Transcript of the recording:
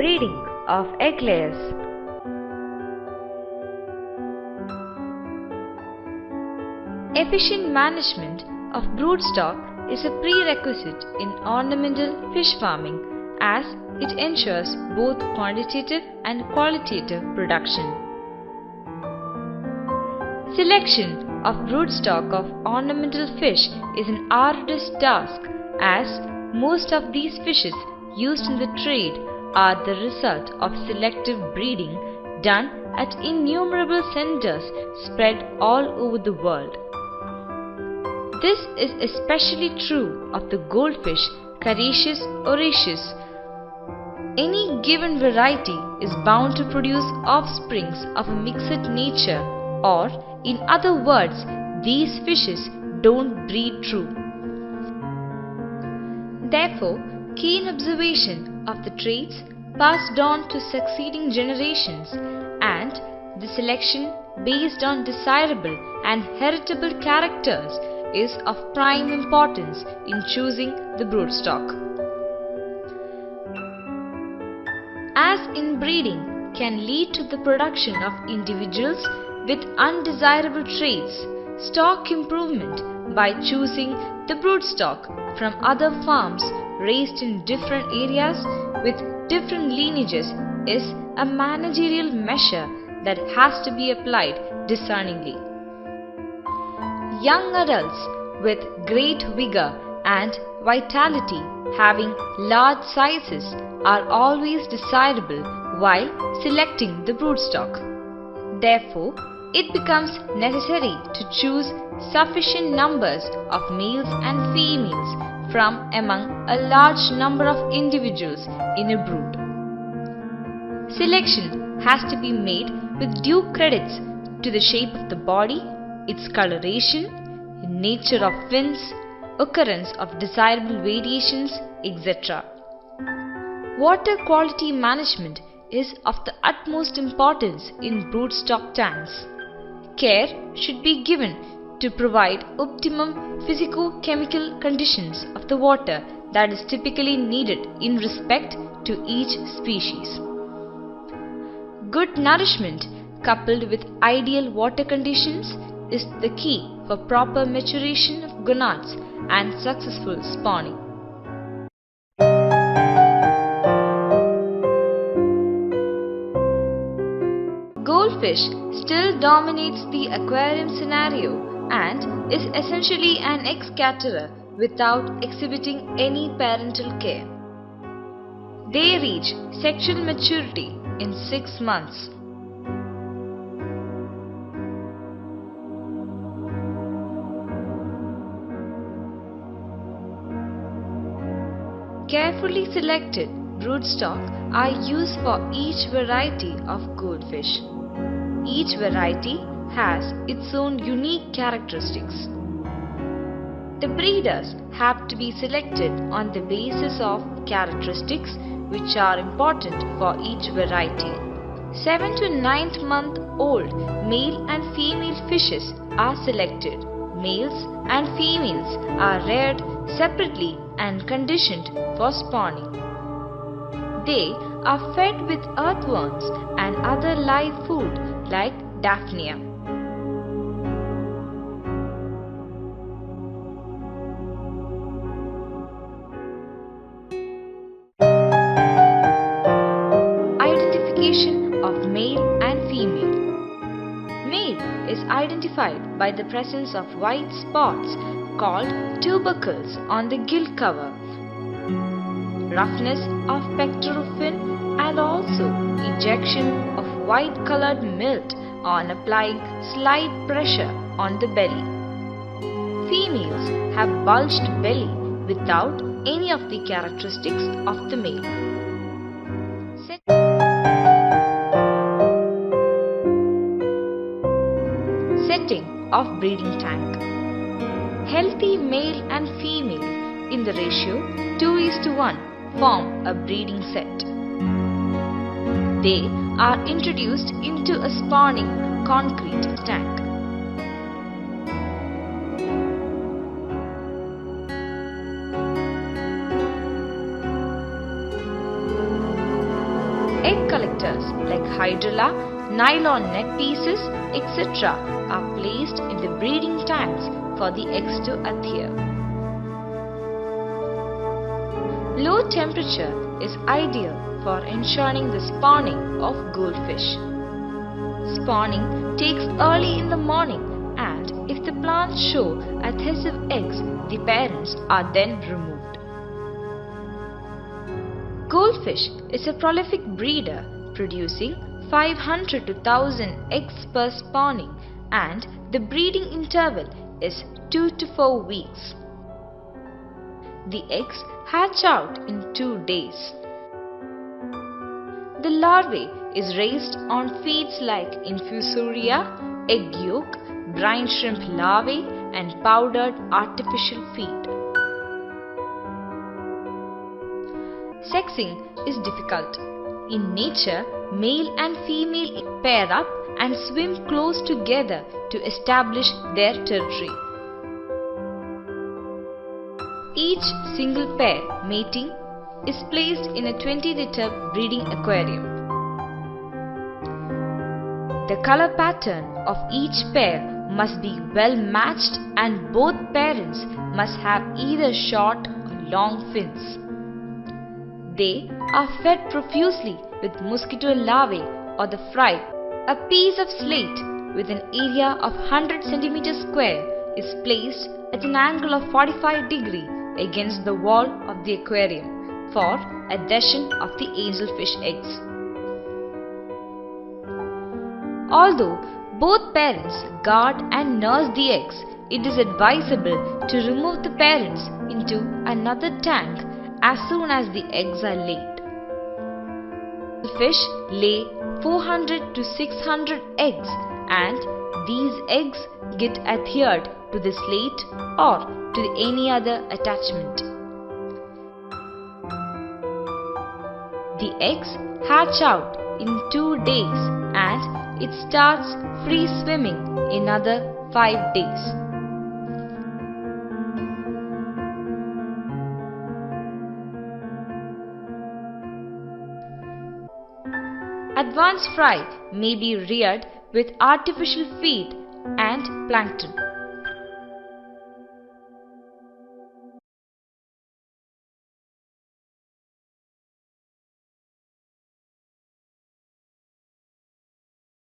breeding of egg layers. Efficient management of broodstock is a prerequisite in ornamental fish farming as it ensures both quantitative and qualitative production. Selection of broodstock of ornamental fish is an arduous task as most of these fishes used in the trade are the result of selective breeding done at innumerable centers spread all over the world. This is especially true of the goldfish Cariaceus oraceus. Any given variety is bound to produce offsprings of a mixed nature, or in other words, these fishes don't breed true. Therefore, keen observation of the traits passed on to succeeding generations and the selection based on desirable and heritable characters is of prime importance in choosing the broodstock. As inbreeding can lead to the production of individuals with undesirable traits, stock improvement by choosing the broodstock from other farms raised in different areas with different lineages is a managerial measure that has to be applied discerningly. Young adults with great vigor and vitality having large sizes are always desirable while selecting the broodstock. Therefore, it becomes necessary to choose sufficient numbers of males and females from among a large number of individuals in a brood. Selection has to be made with due credits to the shape of the body, its coloration, nature of fins, occurrence of desirable variations, etc. Water quality management is of the utmost importance in broodstock tanks. Care should be given to provide optimum physico-chemical conditions of the water that is typically needed in respect to each species. Good nourishment coupled with ideal water conditions is the key for proper maturation of gonads and successful spawning. Goldfish still dominates the aquarium scenario and is essentially an egg-scatterer without exhibiting any parental care. They reach sexual maturity in 6 months. Carefully selected broodstock are used for each variety of goldfish. Each variety has its own unique characteristics. The breeders have to be selected on the basis of characteristics which are important for each variety. 7 to 9th month old male and female fishes are selected. Males and females are reared separately and conditioned for spawning. They are fed with earthworms and other live food like Daphnia. Identification of male and female. Male is identified by the presence of white spots called tubercles on the gill cover, roughness of pectoral fin, and also ejection of white colored milt on applying slight pressure on the belly. Females have bulged belly without any of the characteristics of the male. Setting of breeding tank. Healthy male and female in the ratio 2:1 form a breeding set. They are introduced into a spawning concrete tank. Egg collectors like hydrilla, nylon net pieces, etc. are placed in the breeding tanks for the eggs to adhere. Low temperature is ideal for ensuring the spawning of goldfish. Spawning takes early in the morning, and if the plants show adhesive eggs, the parents are then removed. Goldfish is a prolific breeder, producing 500 to 1000 eggs per spawning, and the breeding interval is 2 to 4 weeks. The eggs hatch out in 2 days. The larvae is raised on feeds like infusoria, egg yolk, brine shrimp larvae, and powdered artificial feed. Sexing is difficult. In nature, male and female pair up and swim close together to establish their territory. Each single pair mating is placed in a 20-liter breeding aquarium. The color pattern of each pair must be well matched, and both parents must have either short or long fins. They are fed profusely with mosquito larvae or the fry. A piece of slate with an area of 100 cm square is placed at an angle of 45 degrees against the wall of the aquarium for adhesion of the angelfish eggs. Although both parents guard and nurse the eggs, it is advisable to remove the parents into another tank as soon as the eggs are laid. The fish lay 400 to 600 eggs, and these eggs get adhered to the slate or to any other attachment. The eggs hatch out in 2 days, and it starts free swimming in another 5 days. Advanced fry may be reared with artificial feed and plankton.